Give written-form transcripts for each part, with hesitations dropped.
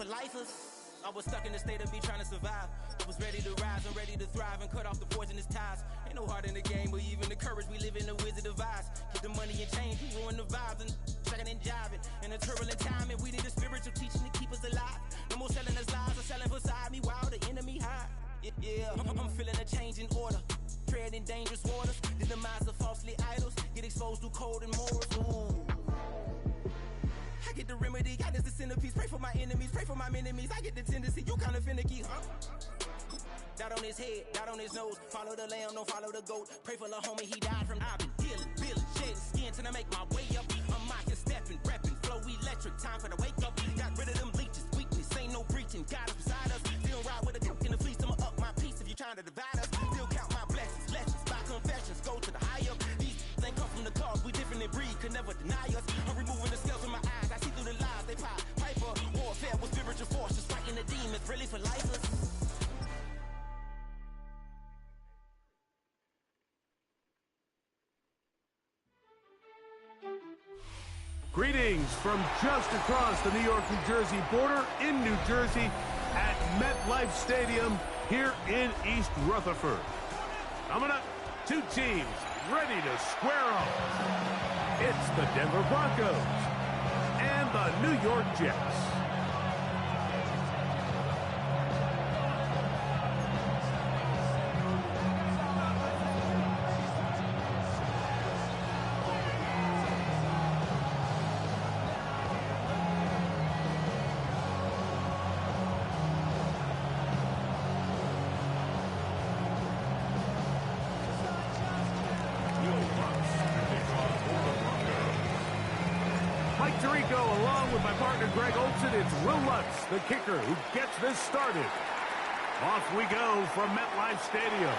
for lifers. I was stuck in the state of me trying to survive. I was ready to rise and ready to thrive and cut off the poisonous ties. Ain't no heart in the game, but even the courage we live in the wizard of Oz. Get the money and change, we ruin the vibes and sucking and jiving. In a turbulent time, and we need a spiritual teaching to keep us alive. No more selling us lies or selling beside me while the enemy hide. Yeah, I'm feeling a change in order. Treading dangerous waters, the demise of falsely idols. Get exposed through code and morals. Ooh. I get the remedy, God is the centerpiece. Pray for my enemies, pray for my enemies. I get the tendency, you kinda finicky, huh? Dot on his head, dot on his nose. Follow the lamb, don't follow the goat. Pray for the homie, he died from. I've been healing, feeling, shedding skin till I make my way up. I'm mocking, stepping, repping, flow electric. Time for the wake up. Got rid of them leeches, weakness, ain't no breaching. God is beside us. Still ride with a cook in the fleece. I'ma up my piece if you trying to divide us. Still count my blessings, lessons, by confessions. Go to the high up. These ain't come from the cause. We different in breed, could never deny us. I'm removing the scales from my eyes. I see through the lies they pop. Piper, warfare with spiritual forces, fighting the demons, really for lifers. Greetings from just across the New York-New Jersey border in New Jersey at MetLife Stadium here in East Rutherford. Coming up, two teams ready to square off. It's the Denver Broncos and the New York Jets. Along with my partner Greg Olson, it's Will Lutz, the kicker, who gets this started. Off we go from MetLife Stadium.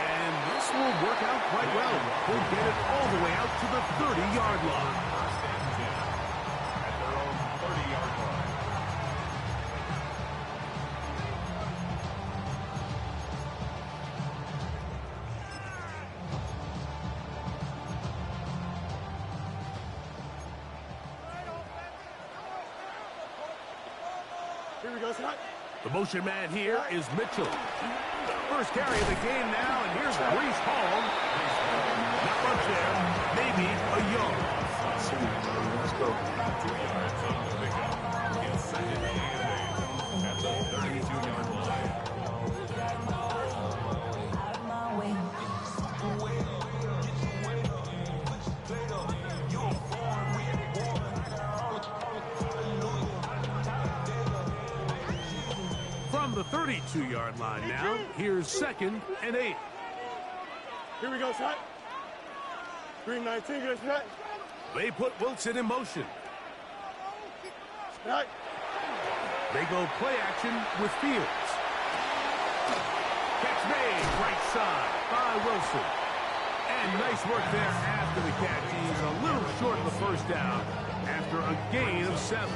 And this will work out quite well. He'll get it all the way out to the 30-yard line. First and 10 at their own 30-yard line. The motion man here is Mitchell. First carry of the game now, and here's Breece Hall. Not much there, maybe a yard. Let's go. 2 yards on the pickup. He'll send it at the 32-yard line. From the 32-yard line now, here's 2nd and 8. Here we go, shot. Green 19, get a shot. They put Wilson in motion. Shot. They go play action with Fields. Catch made, right side by Wilson. And nice work there after the catch. He's a little short of the first down after a gain of 7.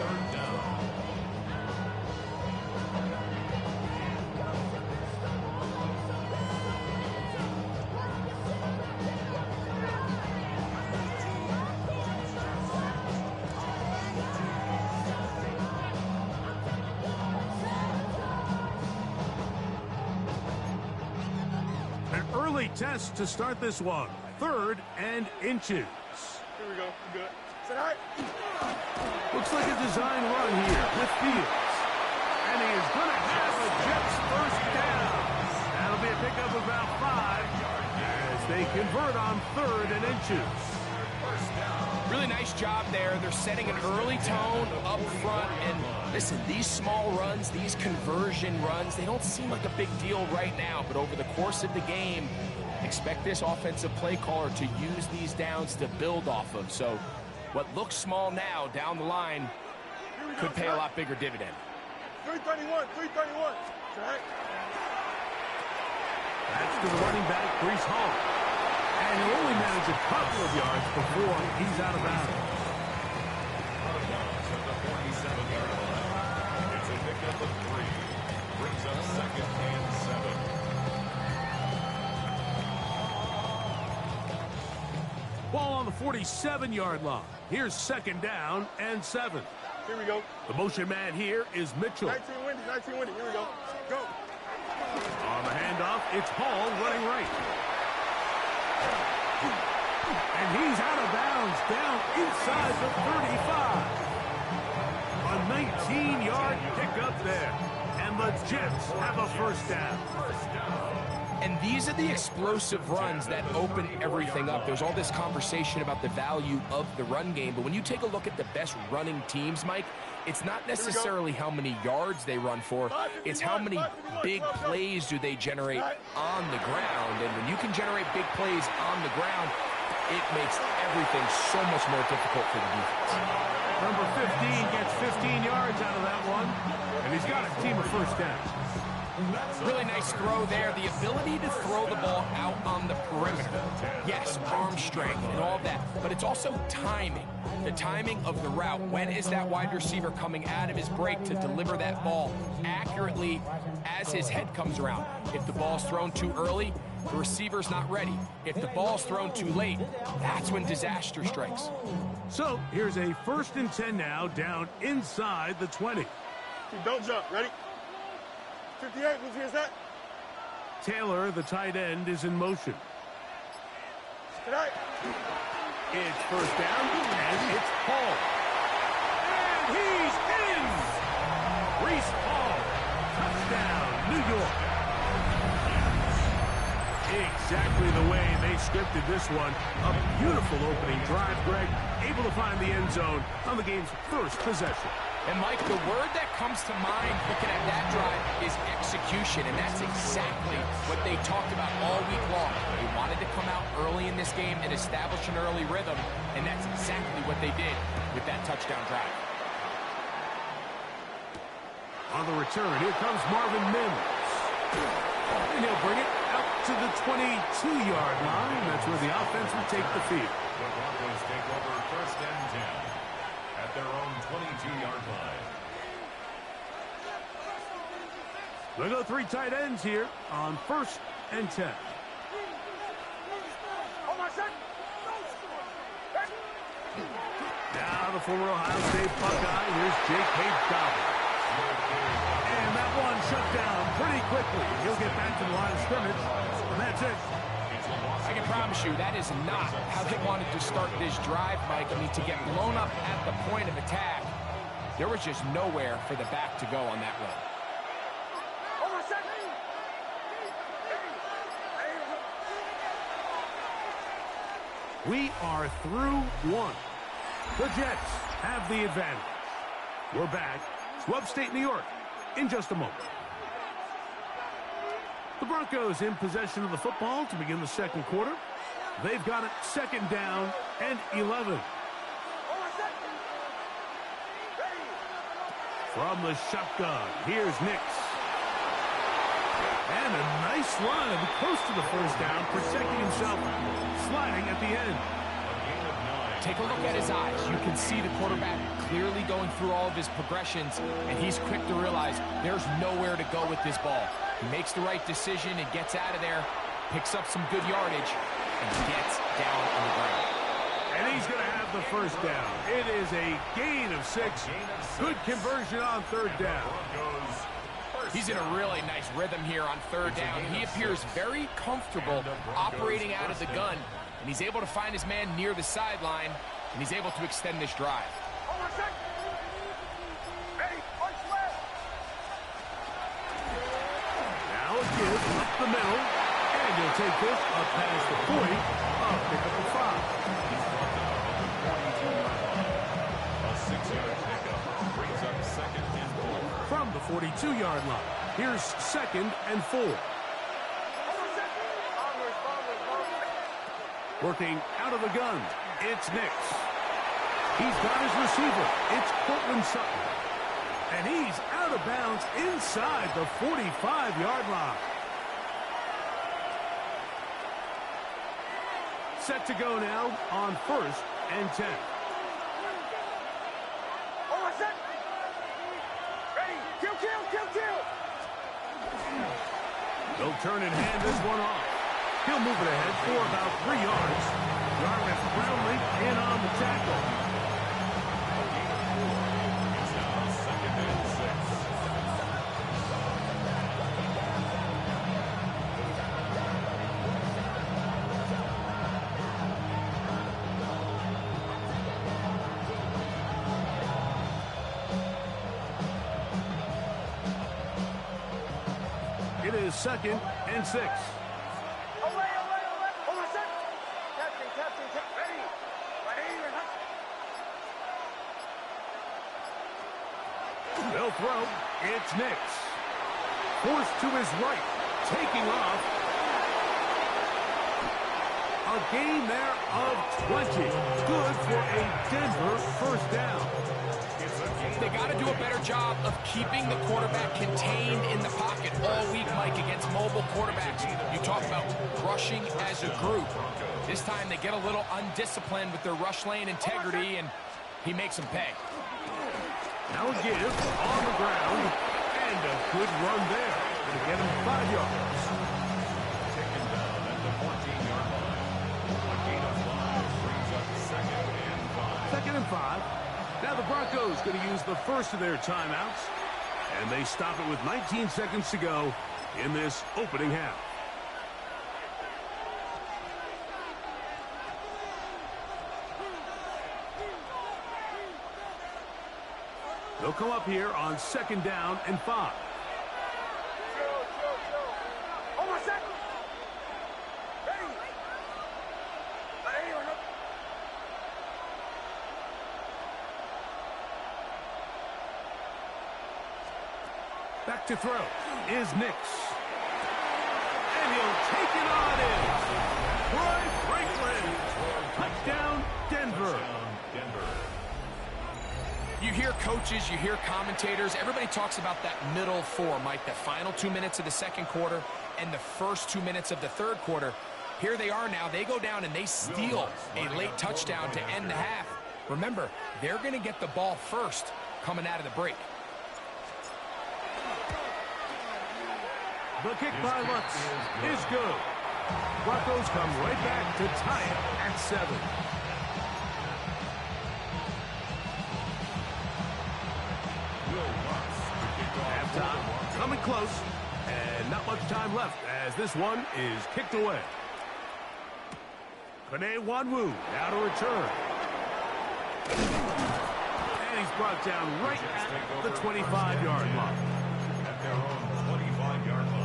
Test to start this one. 3rd and inches. Here we go. We're good. Set high. Looks like a design run here with Fields. And he is going to have a Jets first down. That'll be a pickup of about 5 as they convert on 3rd and inches. Really nice job there. They're setting an early tone up front. And listen, these small runs, these conversion runs, they don't seem like a big deal right now. But over the course of the game, expect this offensive play caller to use these downs to build off of. So what looks small now down the line could pay a lot bigger dividend. 331, 331. Shot. That's to the running back, Breece Hall. And he only managed a couple of yards before he's out of bounds. Out of bounds at the 47-yard line. It's a pickup of 3. Brings up 2nd and 7. Ball on the 47-yard line. Here's 2nd down and 7. Here we go. The motion man here is Mitchell. 19 windy, 19 windy. Here we go. Go. On the handoff, it's Hall running right. And he's out of bounds, down inside the 35. A 19-yard pickup there. And the Jets have a 1st down. And these are the explosive runs that open everything up. There's all this conversation about the value of the run game, but when you take a look at the best running teams, Mike, it's not necessarily how many yards they run for, it's how many big plays do they generate on the ground. And when you can generate big plays on the ground, it makes everything so much more difficult for the defense. Number 15 gets 15 yards out of that one, and he's got a team of 1st down. Really nice throw there. The ability to throw the ball out on the perimeter. Yes, arm strength and all that, but it's also timing. The timing of the route. When is that wide receiver coming out of his break to deliver that ball accurately as his head comes around? If the ball's thrown too early, the receiver's not ready. If the ball's thrown too late, that's when disaster strikes. So here's a 1st and 10 now, down inside the 20. Don't jump. Ready? 58, who's here's that? Taylor, the tight end, is in motion. Tonight. It's 1st down, and it's Paul. And he's in! Reese Paul, touchdown, New York. Exactly the way they scripted this one. A beautiful opening drive, Greg. Able to find the end zone on the game's 1st possession. And, Mike, the word that comes to mind looking at that drive is execution, and that's exactly what they talked about all week long. They wanted to come out early in this game and establish an early rhythm, and that's exactly what they did with that touchdown drive. On the return, here comes Marvin Mims. And he'll bring it out to the 22-yard line. That's where the offense will take the field. The Broncos take over 1st and 10 at their own 22-yard line. They'll go 3 tight ends here on 1st and 10. Now the former Ohio State Buckeye. Here's J.K. Dobbins. And that one shut down pretty quickly. He'll get back to the line of scrimmage. And that's it. I can promise you that is not how they wanted to start this drive, Mike. I mean, to get blown up at the point of attack, there was just nowhere for the back to go on that run. We are through 1. The Jets have the advantage. We're back to upstate New York in just a moment. The Broncos in possession of the football to begin the 2nd quarter. They've got it 2nd down and 11. From the shotgun, here's Nix. And a nice run, close to the 1st down, protecting himself, sliding at the end. Take a look at his eyes. You can see the quarterback clearly going through all of his progressions, and he's quick to realize there's nowhere to go with this ball. He makes the right decision and gets out of there, picks up some good yardage, and gets down on the ground. And he's going to have the 1st down. It is a gain of 6. Good conversion on 3rd down. He's in a really nice rhythm here on 3rd down. He appears very comfortable operating out of the gun, and he's able to find his man near the sideline, and he's able to extend this drive. Now a give up the middle, and he'll take this up past the 40. Pick up the 5. A 6-yard pickup brings up 2nd and 4. From the 42-yard line, here's 2nd and 4. Working out of the gun, it's Nix. He's got his receiver. It's Cortland Sutton. And he's out of bounds inside the 45-yard line. Set to go now on 1st and 10. They'll turn and hand this one off. He'll move it ahead for about 3 yards. Jarvis Brownlee in on the tackle. is 2nd and 6. They'll throw. It's Nix. Forced to his right. Taking off. A gain there of 20. Good for a Denver first down. They got to do a better job of keeping the quarterback contained in the pocket all week, Mike, against mobile quarterbacks. You talk about rushing as a group. This time they get a little undisciplined with their rush lane integrity, and he makes them pay. Now a give on the ground, and a good run there. Going to get him 5 yards. Taken down at the 14-yard line. A gain of 5 brings up 2nd and 5. 2nd and 5. Now the Broncos going to use the first of their timeouts, and they stop it with 19 seconds to go in this opening half. They'll come up here on 2nd down and 5. Back to throw is Nix. And he'll take it on in. Troy Franklin. Touchdown, Denver. You hear coaches, you hear commentators, everybody talks about that middle four, Mike, the final 2 minutes of the second quarter and the first 2 minutes of the third quarter. Here they are now. They go down and they steal a late touchdown to end the half. Remember, they're going to get the ball first coming out of the break. The kick by Lutz is good. Broncos come right back to tie it at 7. Halftime coming close, and not much time left as this one is kicked away. Kone Wanwu now to return. And he's brought down right at the 25-yard line. At their own 25-yard line.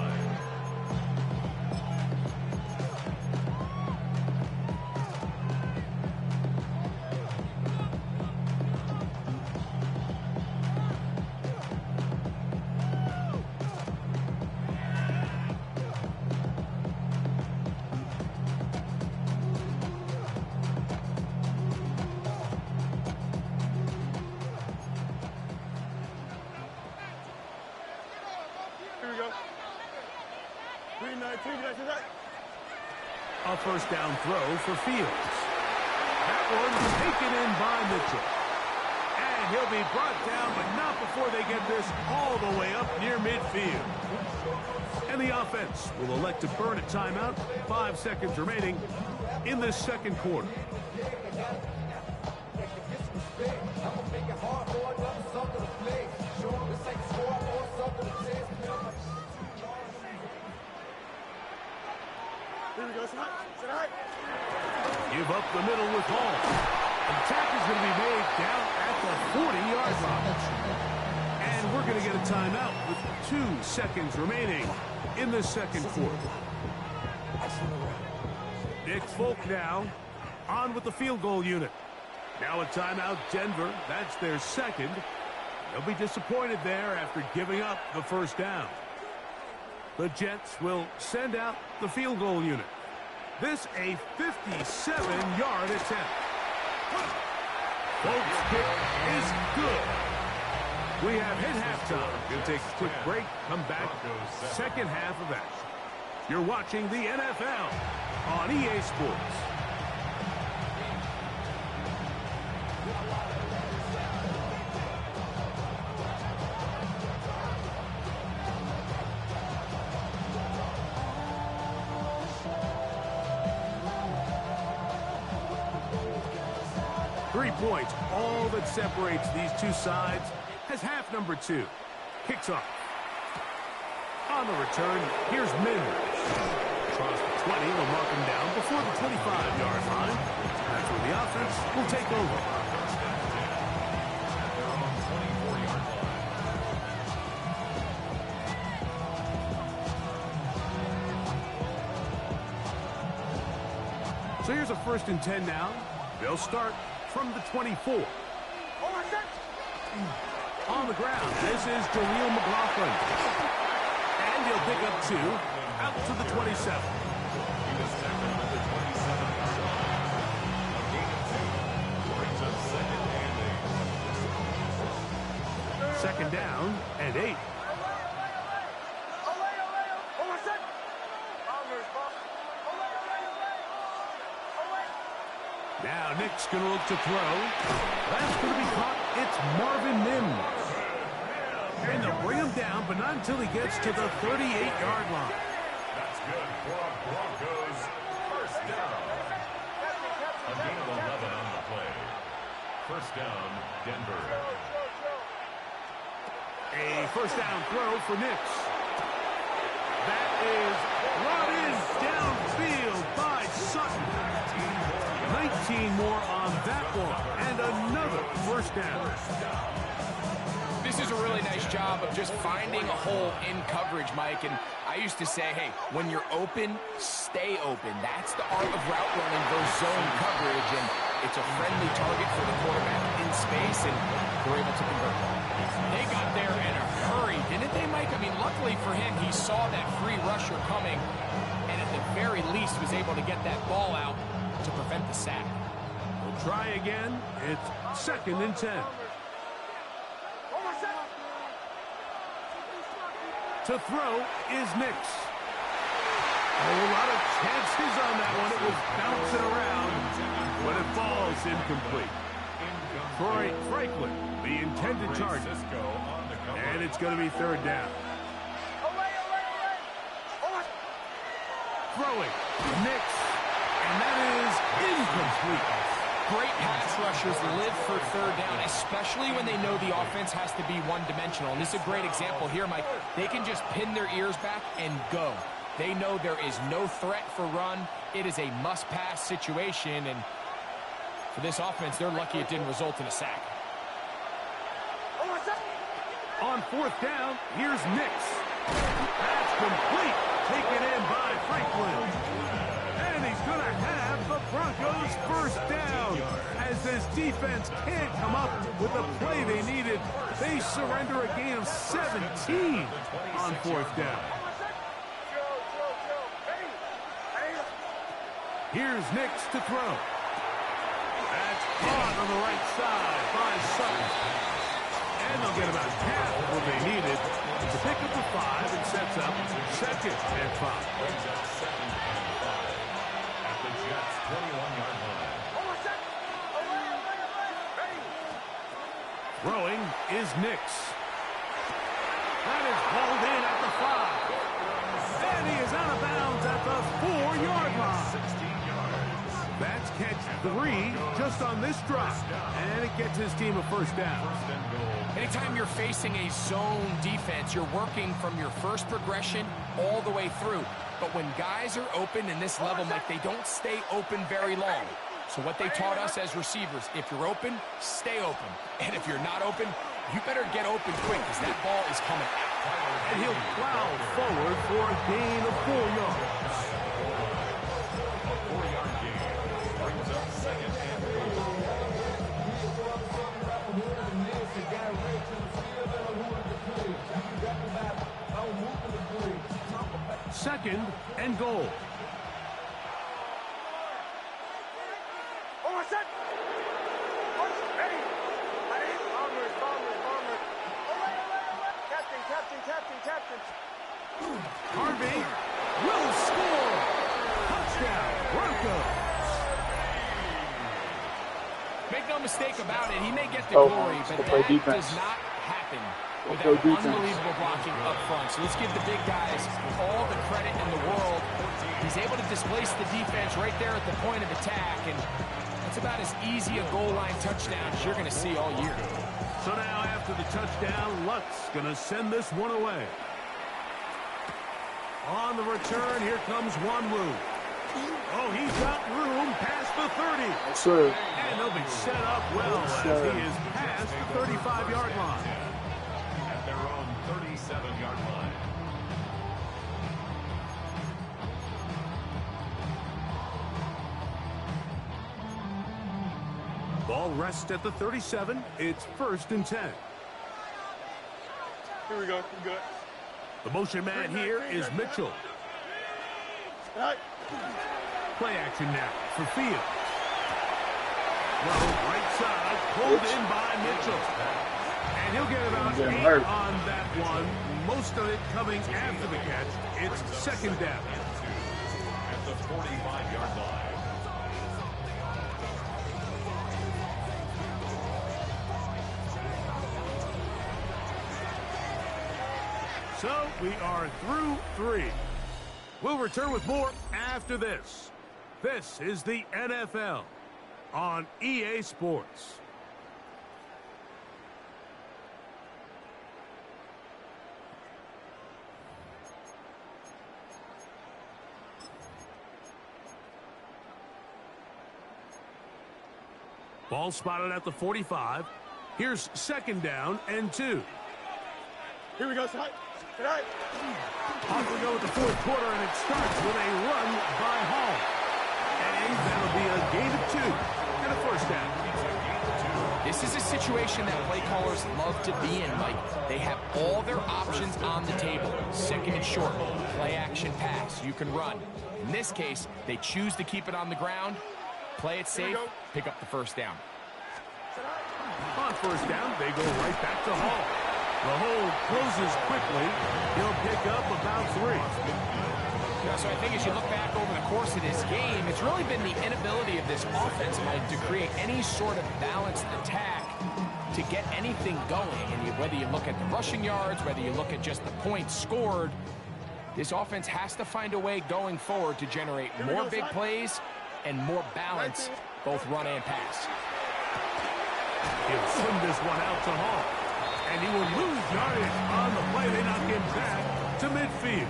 A first down throw for Fields. That one's taken in by Mitchell. And he'll be brought down, but not before they get this all the way up near midfield. And the offense will elect to burn a timeout. 5 seconds remaining in this second quarter. Give up the middle with Hall. The attack is going to be made down at the 40-yard line. And we're going to get a timeout with 2 seconds remaining in the second quarter. Nick Folk now on with the field goal unit. Now a timeout, Denver. That's their second. They'll be disappointed there after giving up the first down. The Jets will send out the field goal unit. This a 57-yard attempt. Folks' kick is good. We have hit halftime. We'll take a quick break, come back, second half of action. You're watching the NFL on EA Sports. Points, all that separates these two sides, as half number 2 kicks off. On the return, here's Mims. Across the 20, they'll mark him down before the 25-yard line. That's where the offense will take over. here's a 1st and 10 now. They'll start from the 24. On the ground, this is Jaleel McLaughlin. And he'll pick up 2 out to the 27. He was tackled at the 27-yard line. A gain of 2 brings up 2nd and 8. 2nd down and 8. Now Nick's going to look to throw. That's going to be caught. It's Marvin Mims. And they'll bring him down, but not until he gets to the 38-yard line. That's good for a Broncos 1st down. A gain of 11 on the play. 1st down, Denver. A 1st down throw for Nix. That is brought in downfield by Sutton. 19 more on that one, and another 1st down. This is a really nice job of just finding a hole in coverage, Mike. And I used to say, hey, when you're open, stay open. That's the art of route running versus zone coverage, and it's a friendly target for the quarterback in space, and they're able to convert. They got there in a hurry, didn't they, Mike? I mean, luckily for him, he saw that free rusher coming, and at the very least was able to get that ball out to prevent the sack. We'll try again. It's 2nd and 10. To throw is Nix. A lot of chances on that one. It was bouncing around, but it falls incomplete. Troy Franklin, the intended target. And it's going to be 3rd down. Throwing, Nix. And that is incomplete. Great pass rushers live for 3rd down, especially when they know the offense has to be one-dimensional. And this is a great example here, Mike. They can just pin their ears back and go. They know there is no threat for run. It is a must-pass situation, and for this offense, they're lucky it didn't result in a sack. On 4th down, here's Nix. That's complete. Taken in by Franklin. And he's going to have the Broncos 1st down. As this defense can't come up with the play they needed, they surrender a gain of 17 on 4th down. Here's Nix to throw. That's caught on the right side by Sutton. And they'll get about half of what they needed to pick up the 5 and sets up 2nd and 5. At the Jets' 21-yard line. Throwing is Nix. That is hauled in at the 5. And he is out of bounds at the 4-yard line. 16 yards. That's catch 3 just on this drive. And it gets his team a 1st down. 1st and goal. Anytime you're facing a zone defense, you're working from your first progression all the way through. But when guys are open in this level, Mike, they don't stay open very long. So what they taught us as receivers, if you're open, stay open. And if you're not open, you better get open quick because that ball is coming out. And he'll plow forward for a gain of 4 yards. A 4-yard gain brings up 2nd and goal. 2nd and goal. Harvey will score. Touchdown, Broncos. Make no mistake about it, he may get the glory, but that does not happen without unbelievable blocking up front. So let's give the big guys all the credit in the world. He's able to displace the defense right there at the point of attack, and that's about as easy a goal line touchdown as you're going to see all year. So now after the touchdown, Lutz going to send this one away. On the return, here comes Wanwu. Oh, he's got room past the 30. Yes, sir. And they'll be set up well as he is past the 35-yard line. At their own 37-yard line. Ball rests at the 37. It's 1st and 10. Here we go. We're good. The motion man here is Mitchell. Right. Play action now for Field. Well, right side, pulled in by Mitchell. And he'll get about 8 on that one. Most of it coming after the catch. It's 2nd down. At the 45-yard line. So we are through 3. We'll return with more after this. This is the NFL on EA Sports. Ball spotted at the 45. Here's 2nd down and 2. Here we go, son. Right. Off we go with the 4th quarter, and it starts with a run by Hall. And that'll be a gain of 2 and a 1st down. This is a situation that play callers love to be in, Mike. They have all their options on the table. 2nd and short, play action pass, you can run. In this case, they choose to keep it on the ground, play it safe, pick up the 1st down. On 1st down, they go right back to Hall. The hole closes quickly. He'll pick up about 3. So I think as you look back over the course of this game, it's really been the inability of this offense, Mike, to create any sort of balanced attack to get anything going. And whether you look at the rushing yards, whether you look at just the points scored, this offense has to find a way going forward to generate more big plays and more balance, both run and pass. He'll send this one out to Hall. And he will lose yardage on the play. They knock him back to midfield.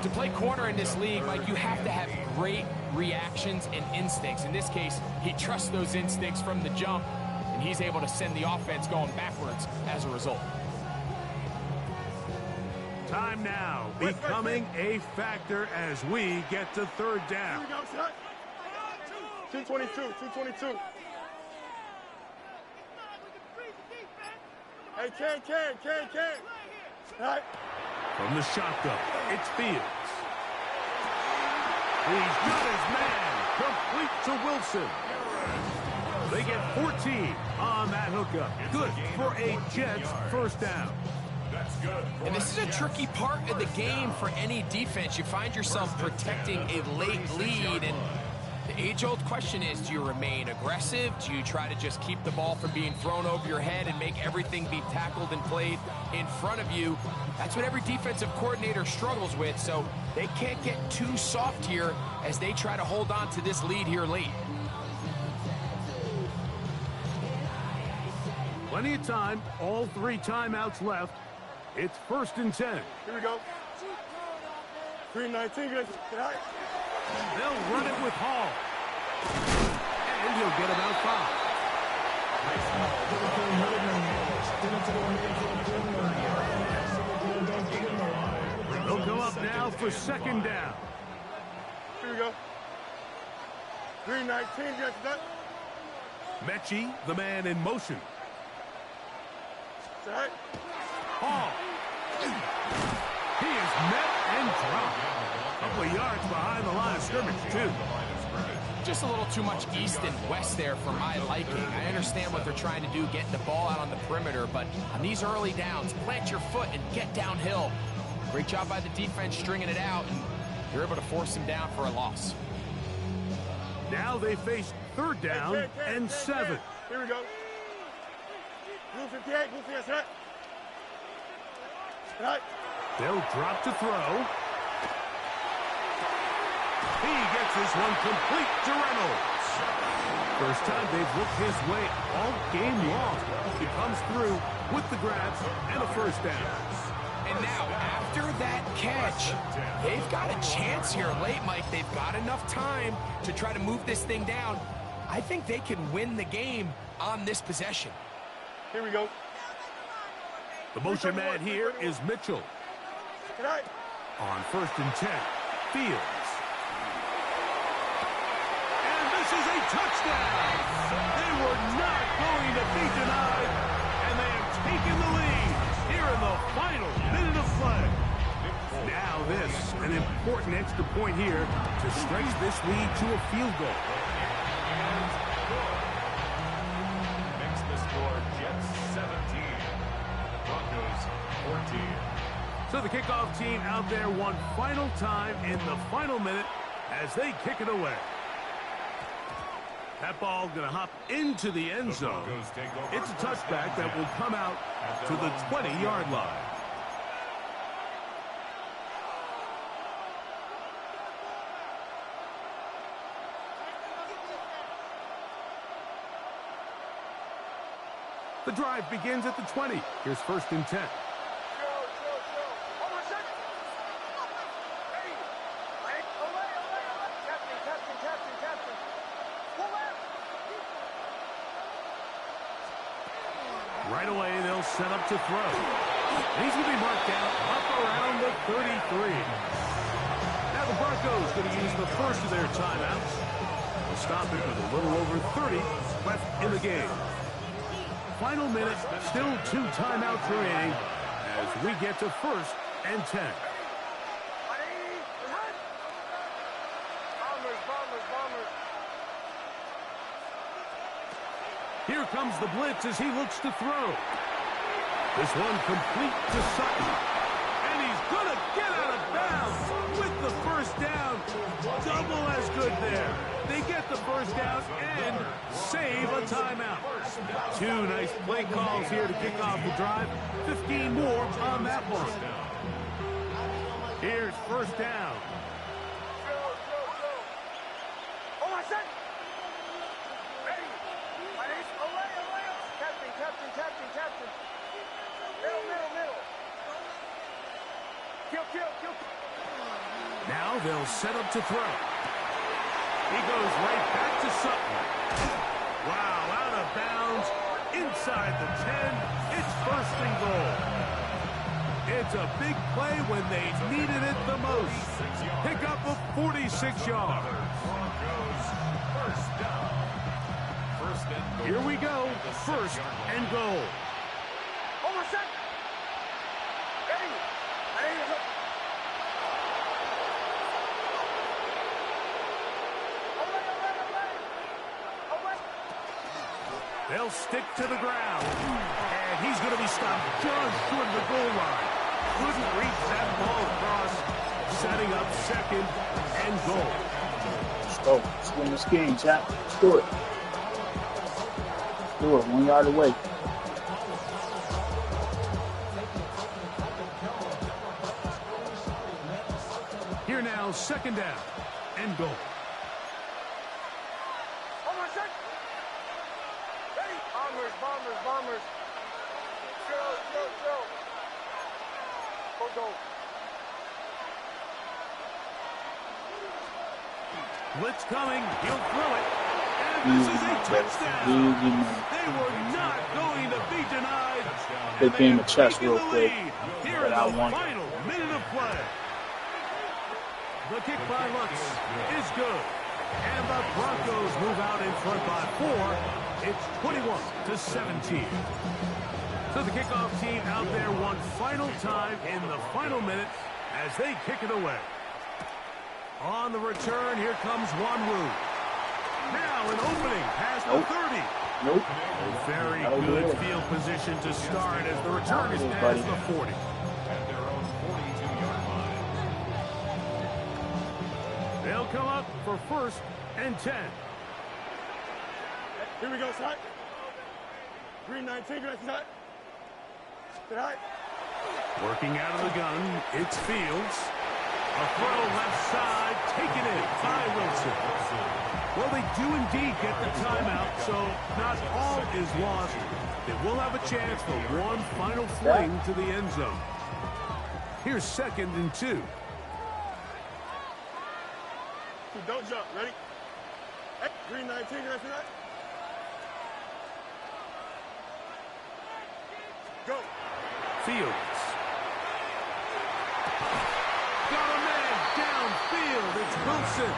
To play corner in this league, Mike, you have to have great reactions and instincts. In this case, he trusts those instincts from the jump, and he's able to send the offense going backwards as a result. Time now becoming a factor as we get to 3rd down. Here we go, son. 222, 222. Hey, can. Right. From the shotgun, it's Fields. He's got his man, complete to Wilson. They get 14 on that hookup. Good for a Jets 1st down. And this is a tricky part of the game for any defense. You find yourself protecting a late lead, and the age-old question is, do you remain aggressive? Do you try to just keep the ball from being thrown over your head and make everything be tackled and played in front of you? That's what every defensive coordinator struggles with, so they can't get too soft here as they try to hold on to this lead here late. Plenty of time, all 3 timeouts left. It's 1st and 10. Here we go. 319, guys. Right. They'll run it with Hall. And he'll get about 5. They'll go up now for 2nd down. Here we go. 319, guys. Mechie, the man in motion. Right. Hall. He is met and dropped. A couple of yards behind the line of scrimmage, too. Just a little too much east and west there for my liking. I understand what they're trying to do, getting the ball out on the perimeter, but on these early downs, plant your foot and get downhill. Great job by the defense stringing it out, and you're able to force them down for a loss. Now they face 3rd down and 7. Here we go. Blue 58, blue 58, right. Right. They'll drop to throw. He gets this one complete to Reynolds. First time they've looked his way all game long. He comes through with the grabs and a 1st down. And now, after that catch, they've got a chance here late, Mike. They've got enough time to try to move this thing down. I think they can win the game on this possession. Here we go. The motion man here is Mitchell. Right. On 1st and 10, Fields. And this is a touchdown! They were not going to be denied, and they have taken the lead here in the final minute of play. Now this, an important extra point here to stretch this lead to a field goal. Makes the score Jets 17, Broncos 14. So the kickoff team out there one final time in the final minute as they kick it away. That ball going to hop into the end zone. It's a touchback that will come out to the 20-yard line. The drive begins at the 20. Here's 1st and 10. Right away, they'll set up to throw. And he's going to be marked out up around the 33. Now the Broncos going to use the first of their timeouts. They'll stop it with a little over 30 left in the game. Final minute, still 2 timeouts remaining as we get to 1st and 10. Here comes the blitz as he looks to throw. This one complete to Sutton. And he's going to get out of bounds with the first down. Double as good there. They get the first down and save a timeout. 2 nice play calls here to kick off the drive. 15 more on that one. Here's 1st down. Now they'll set up to throw. He goes right back to Sutton. Wow, out of bounds, inside the 10. It's 1st and goal. It's a big play when they needed it the most. Pick up of 46 yards. Here we go, 1st and goal. They'll stick to the ground. And he's going to be stopped just short of the goal line. Couldn't reach that ball across. Setting up 2nd and goal. Let's go. Let's win this game, Jack. Let's do it. Do it. 1 yard away. Here now, 2nd down and goal. Bombers. Go. Blitz coming. He'll throw it. And this is a touchdown. They were not going to be denied. Big game of chess real quick. Here in the final minute of play. The kick by Lutz is good. And the Broncos move out in front by 4. It's 21-17. So the kickoff team out there one final time in the final minute as they kick it away. On the return, here comes Wanwu. Now an opening past the 30. Nope. A very good field position to start as the return is past the 40. At their own 42-yard line. They'll come up for 1st and 10. Here we go, Sut. Green 19, Sut. Working out of the gun, it's Fields. A throw left side, taken in by Wilson. Well, they do indeed get the timeout, so not all is lost. They will have a chance for one final fling to the end zone. Here's 2nd and 2. Don't jump. Ready? Green 19, Sut. Go. Fields. Got a man downfield. It's Wilson.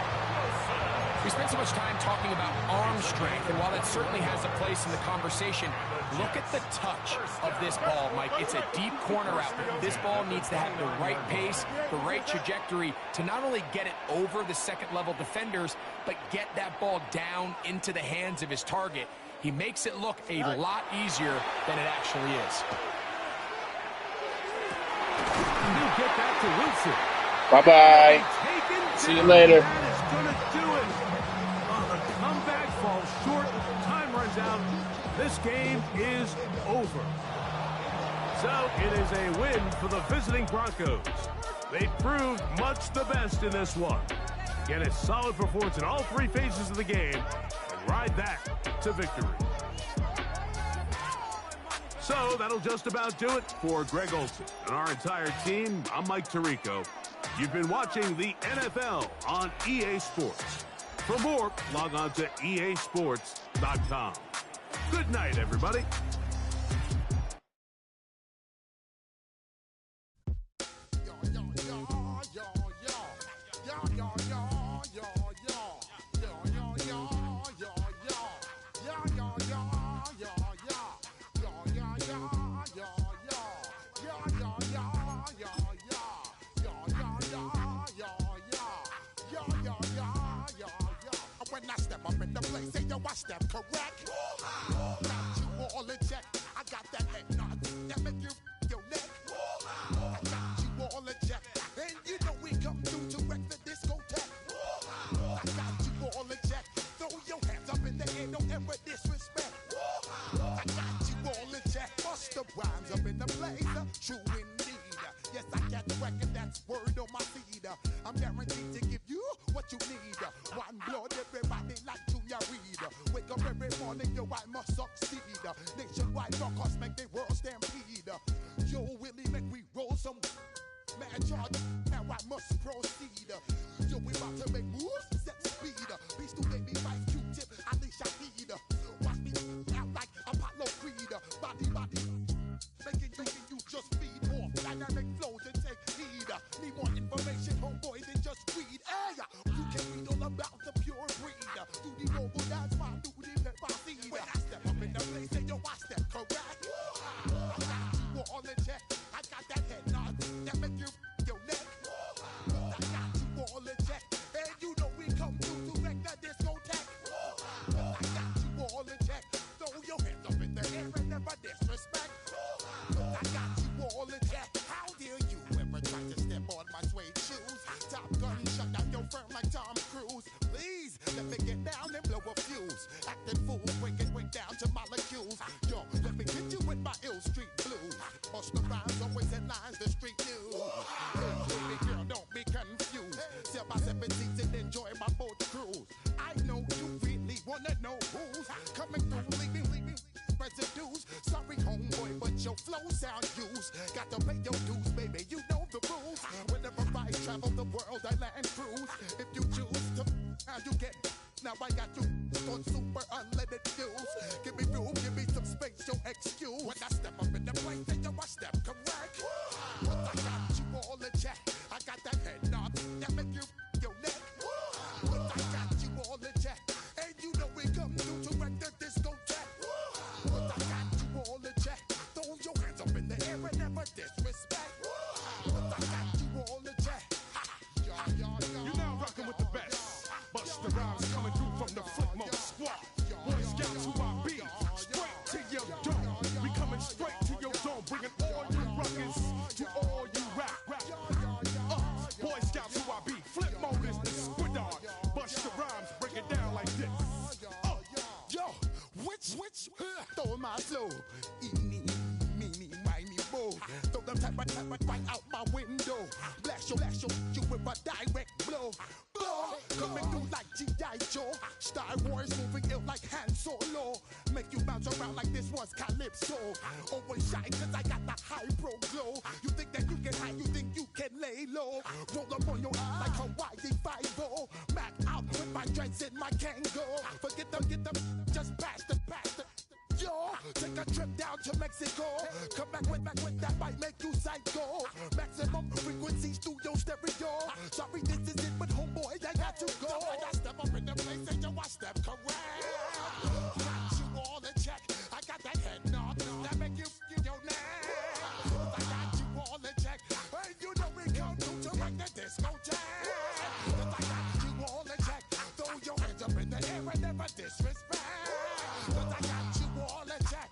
We spent so much time talking about arm strength, and while that certainly has a place in the conversation, look at the touch of this ball, Mike. It's a deep corner out. This ball needs to have the right pace, the right trajectory to not only get it over the second-level defenders, but get that ball down into the hands of his target. He makes it look a lot easier than it actually is. He'll get that to Wilson. Bye-bye. See you later. That is going to do it. The comeback falls short. Time runs out. This game is over. So it is a win for the visiting Broncos. They proved much the best in this one. Get a solid performance in all three phases of the game and ride that to victory. So that'll just about do it for Greg Olsen and our entire team. I'm Mike Tirico. You've been watching the NFL on EA Sports. For more, log on to easports.com. Good night, everybody. When I step up in the place, say yo, I step correct. Got you all in check. I got that head nod that make you your neck. I got you all in check, and you know we come through to wreck the discotheque. I got you all in check. Throw your hands up in the air, don't ever disrespect. I got you all in check. Bust the rhymes up in the place, true indeed. Yes, I got the record, that's word on my feed. I'm guaranteed to give you what you need. One blood, everybody like Junior Reed. Wake up every morning, yo, I must succeed. Nationwide rockers make the world stampede. Yo, Willie, make we roll some mad charge. Now I must proceed. Yo, we about to make moves, set speed. Beast to baby, Vice Q-tip, I need Shahid. Watch me out like Apollo Creed. Body, making you just feed off dynamic flows and take heed. Need more information, homeboy, than just read. Hey, you can read all about the pure breed. Do the noble dance, my duty, let my seed. When I step up in the place, say yo, I step correct. I got you all in check. I got that head nod that make you your neck. I got you all in check, and you know we come through to wreck the discotheque. I got you all in check. Throw your hands up in the air and never disrespect. I got you all in check. How dare you ever try to step on my suede shoes? Top gun shut down your firm like Tom Cruise. Please let me get down and blow a fuse. Acting fool, break down to molecules. Yo, let me get you with my ill street blues. Bust the rhymes, always headlines, the street news. Hey, baby girl, don't be confused. Sell my 7 seats and enjoy my boat cruise. I know you really wanna know who's coming through, leaving residues. Sorry, homeboy, but your flow sound used. Got to pay your dues, baby, you know the rules. Whenever I travel the world, I land cruise. If you choose to, how you get. Now I got you on super unleaded fuels. Give me room, give me some space, your excuse. When I step up in the place, then yo, I step correct. But I got you all in check. I got that head nod that make you your neck. But I got you all in check, and you know we come through to wreck the discotheque. But I got you all in check. Throw your hands up in the air and never disrespect. But I got you all in check. You're now rocking with the best. Bust the rhymes coming through from the footmost squad. Boy Scouts who I be. Straight to your dome. We coming straight to your dome. Bringing all you rockers to all you rap. Boy Scouts who I be. Flip mode is the squid on. Bust the rhymes, break it down like this. Yo, which, throw my flow. Eeny, meeny, miny, mo. Throw them type right out my window. Blast you with a direct blow. Coming through like G.I. Joe. Star Wars moving ill like Han Solo. Make you bounce around like this was Calypso. Always shine cause I got the high pro glow. You think that you can hide, you think you can lay low. Roll up on your eye like Hawaii 5-0. Mac out with my dreads in my Kango. Forget them, just pass the. Yo, take a a trip down to Mexico. Come back with that might make you psycho. Maximum frequencies through your stereo. Sorry, this is it, but homeboy, I got to go. I step up in the place and yo, I step correct. Got you all in check. I got that head knock that make you feel your neck. I got you all in check. Hey, you know we come through to wreck the disco jack. I got you all in check. Throw your hands up in the air and never disrespect. I got you all in check.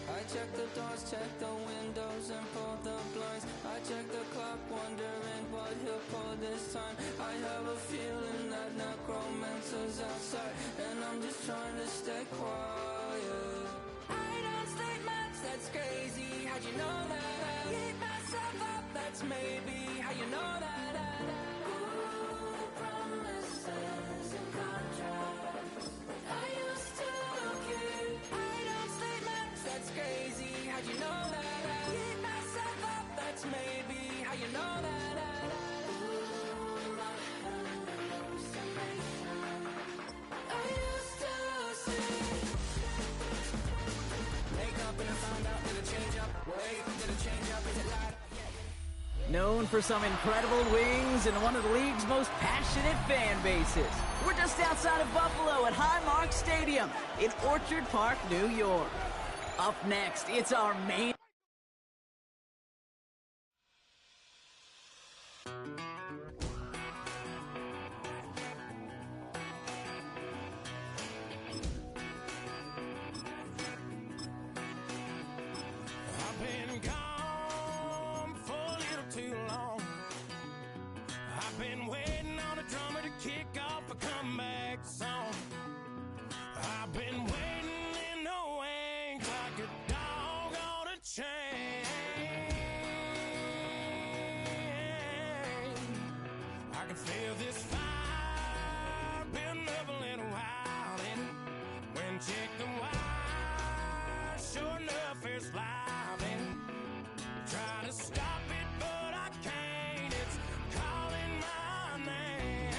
I check the doors, check the windows, and pull the blinds. I check the clock, wondering what he'll pull this time. I have a feeling that necromancer's outside, and I'm just trying to stay quiet. I don't stay much, that's crazy. How'd you know that? I keep myself up, that's maybe how you know that. Ooh, promises and contracts. I used to keep. I don't stay much, that's crazy. How'd you know that? I keep myself up, that's maybe how you know that. Ooh, my hallucination. I used to see. Wake up and I found out that it change up. Wait, did it change up? Is it light? Known for some incredible wings and one of the league's most passionate fan bases. We're just outside of Buffalo at Highmark Stadium in Orchard Park, New York. Up next, it's our main... I've been gone for a little too long. I've been waiting on a drummer to kick off a comeback song. I've been waiting in the wings like a dog on a chain. I can feel this fire building up a little while, and when check the wire, sure enough it's live, and try to stop it, but I can't. It's calling my name.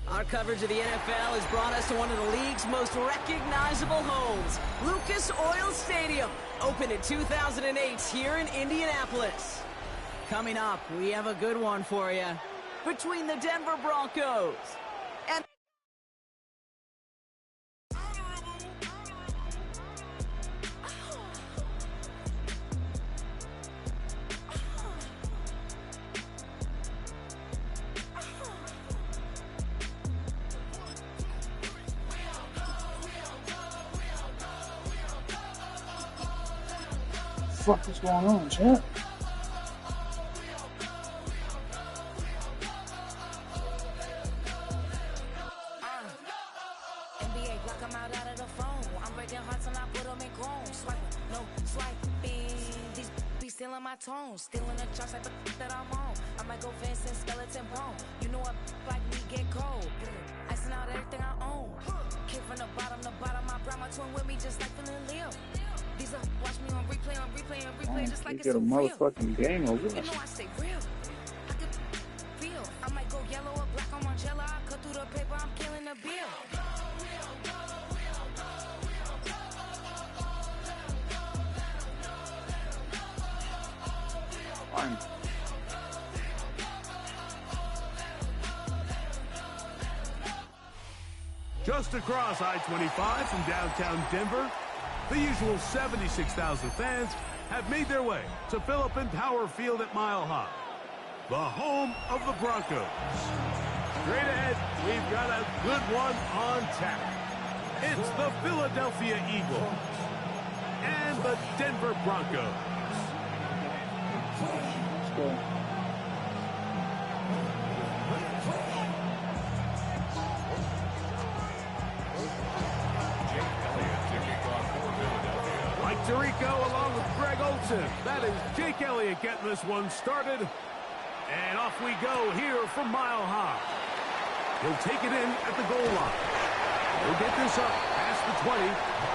Our coverage of the NFL has brought us to one of the league's most recognizable homes, Lucas Oil Stadium, opened in 2008 here in Indianapolis. Coming up, we have a good one for you. Between the Denver Broncos and... Fuck is going on, chat? NBA, block 'em out of the phone. I'm breaking hearts and I put 'em in chrome. Swiping, no swiping. These be stealing my tone. Stealing the charts like the that I'm on. I might go Vincent, skeleton bone. You know what like me get cold. Icing out everything I own. Came from the bottom to bottom. I brought my twin with me just like feeling Leo. These up, watch me on replay, just like You it's get a so real. motherfucking game over You this. know I stay real. I could feel. I might go yellow or black on Margiela. I cut through the paper, I'm killing the bill. Fine. Just across I-25 from downtown Denver, the usual 76,000 fans have made their way to Philip Power Field at Mile High, the home of the Broncos. Straight ahead, we've got a good one on tap. It's the Philadelphia Eagles and the Denver Broncos. Let's go. explosive. That is Jake Elliott getting this one started. And off we go here from Mile High. He'll take it in at the goal line. He'll get this up past the 20.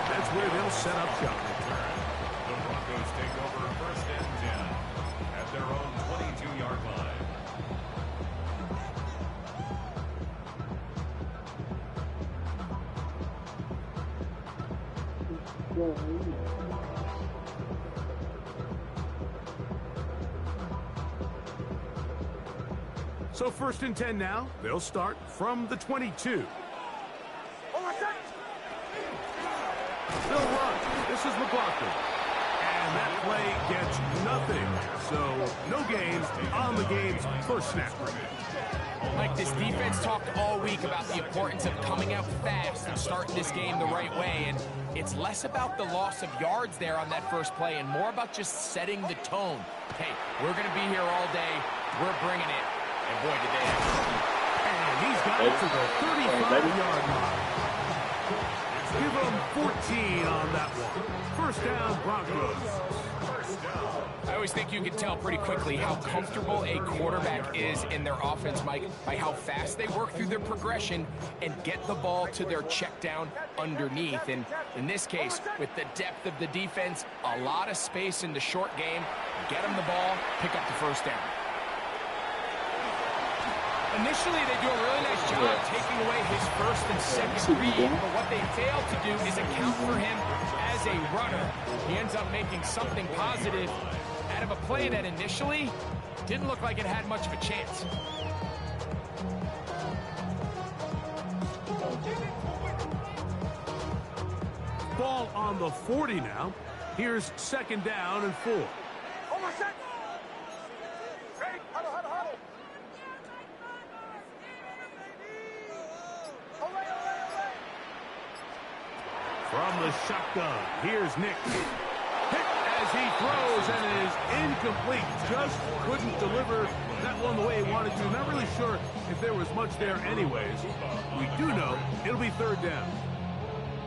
That's where they'll set up shop. The Broncos take over 1st and 10 at their own 22-yard line. So 1st and 10 now. They'll start from the 22. They'll run. This is McLaughlin. And that play gets nothing. So no gain on the game's first snap. Mike, this defense talked all week about the importance of coming out fast and starting this game the right way. And it's less about the loss of yards there on that first play and more about just setting the tone. Hey, we're going to be here all day. We're bringing it. And boy, did they have it. And he's got it to the 35-yard line. Give him 14 on that one. 1st down, Broncos. I always think you can tell pretty quickly how comfortable a quarterback is in their offense, Mike, by how fast they work through their progression and get the ball to their check down underneath. And in this case, with the depth of the defense, a lot of space in the short game, get them the ball, pick up the 1st down. Initially, they do a really nice job taking away his 1st and 2nd read, but what they fail to do is account for him as a runner. He ends up making something positive out of a play that initially didn't look like it had much of a chance. Ball on the 40 now. Here's 2nd down and 4. From the shotgun, here's Nick. Hit as he throws and is incomplete. Just couldn't deliver that one the way he wanted to. Not really sure if there was much there anyways. We do know it'll be 3rd down.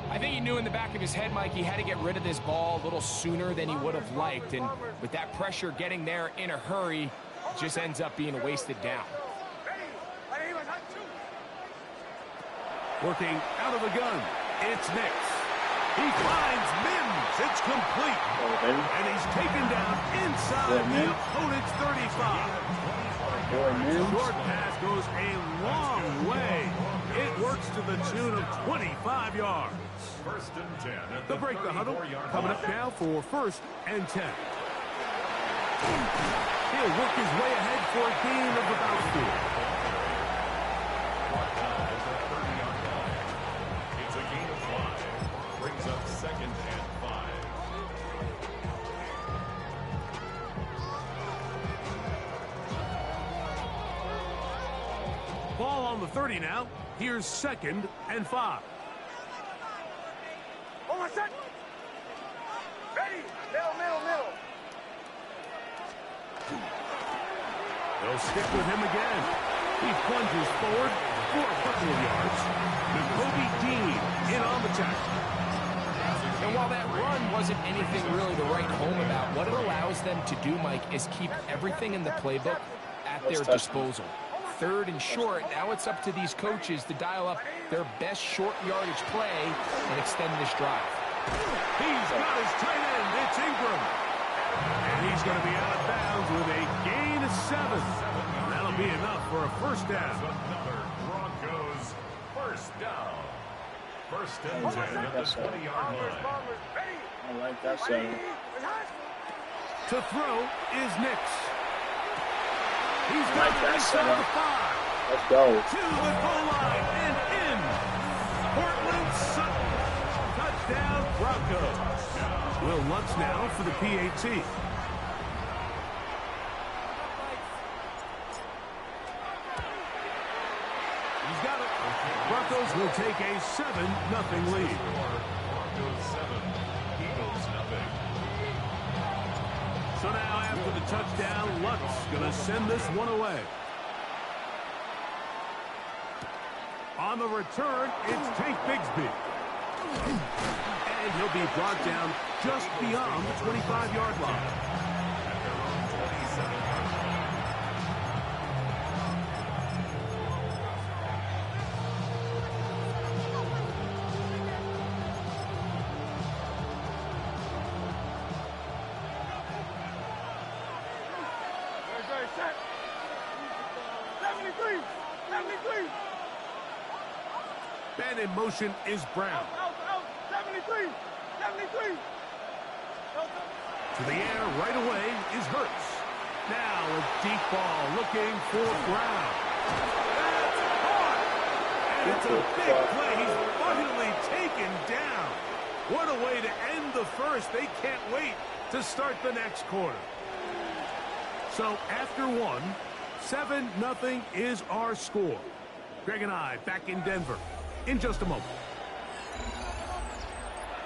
I think he knew in the back of his head, Mike, he had to get rid of this ball a little sooner than he would have liked. And with that pressure getting there in a hurry, it just ends up being a wasted down. Working out of the gun, it's Nix. He finds Mims. It's complete. And he's taken down inside the opponent's 35. Short pass goes a long way. It works to the tune of 25 yards. 1st and 10. They'll break the huddle. Coming up now for 1st and 10. He'll work his way ahead for a gain of about 4. It's a gain of 5. Brings up 2nd and 5. Ball on the 30 now. Here's 2nd and 5. Ready. Middle. They'll stick with him again. He plunges forward for a couple of yards. Jacoby Dean in on the tackle. And while that run wasn't anything really to write home about, what it allows them to do, Mike, is keep everything in the playbook at their disposal. 3rd and short, now it's up to these coaches to dial up their best short yardage play and extend this drive. He's got his tight end. It's Ingram. And he's going to be out of bounds with a gain of 7. That'll be enough for a 1st down. Another Broncos 1st down. 1st and 10 at the 20-yard line. I like that sound. To throw is Nix. He's got it inside the 5. Let's go. To the goal line and in. Portland Sutton. Touchdown Broncos. Will Lutz now for the PAT. He's got it. Broncos will take a 7-0 lead. Broncos 7, Eagles nothing. So now after the touchdown, Lutz going to send this one away. On the return, it's Tank Bigsby. And he'll be brought down just beyond the 25-yard line. At their own 27-yard line. Set. 73. 73. Man in motion is Brown. Out. 73. 73. To the air right away is Hurts. Now a deep ball looking for Brown. That's hard. And it's a big play. He's finally taken down. What a way to end the first. They can't wait to start the next quarter. So after one, 7-0 is our score. Greg and I back in Denver in just a moment.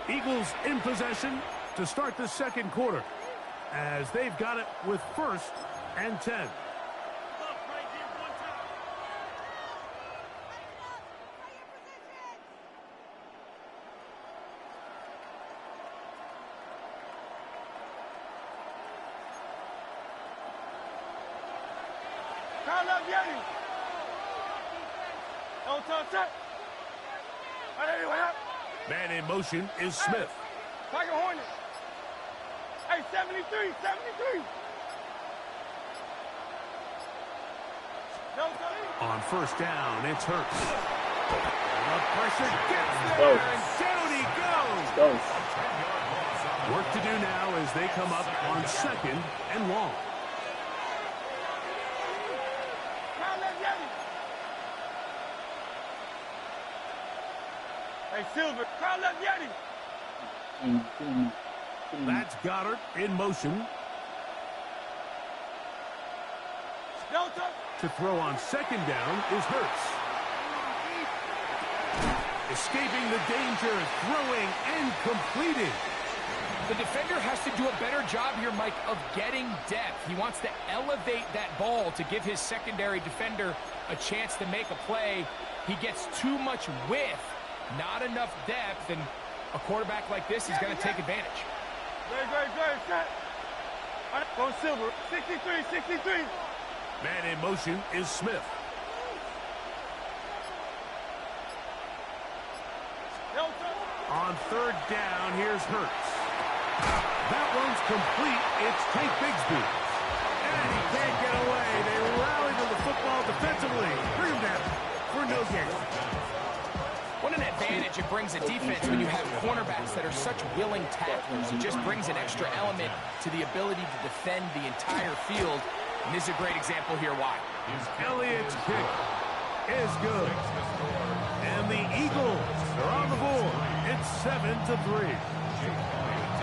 Eagles in possession to start the second quarter as they've got it with 1st and 10. Crown up, Yeti. Don't touch it. Man in motion is Smith. Tiger Hornet. Hey, 73. 73. On 1st down, it's Hurts. The pressure gets there, and down he goes. Work to do now as they come up on 2nd and long. Hey, Silver, crowd left Yeti. That's Goddard in motion. Delta. To throw on 2nd down is Hurts. Escaping the danger, throwing and completing. The defender has to do a better job here, Mike, of getting depth. He wants to elevate that ball to give his secondary defender a chance to make a play. He gets too much width, not enough depth, and a quarterback like this is going to take advantage. Very, set. Go Silver. 63, 63. Man in motion is Smith. On 3rd down, here's Hurts. That one's complete. It's Tank Bigsby. And he can't get away. They rally to the football defensively. Bring him down for no gain. What an advantage it brings a defense when you have cornerbacks that are such willing tacklers. It just brings an extra element to the ability to defend the entire field. And this is a great example here why. Elliott's kick is good. And the Eagles are on the board. It's 7-3.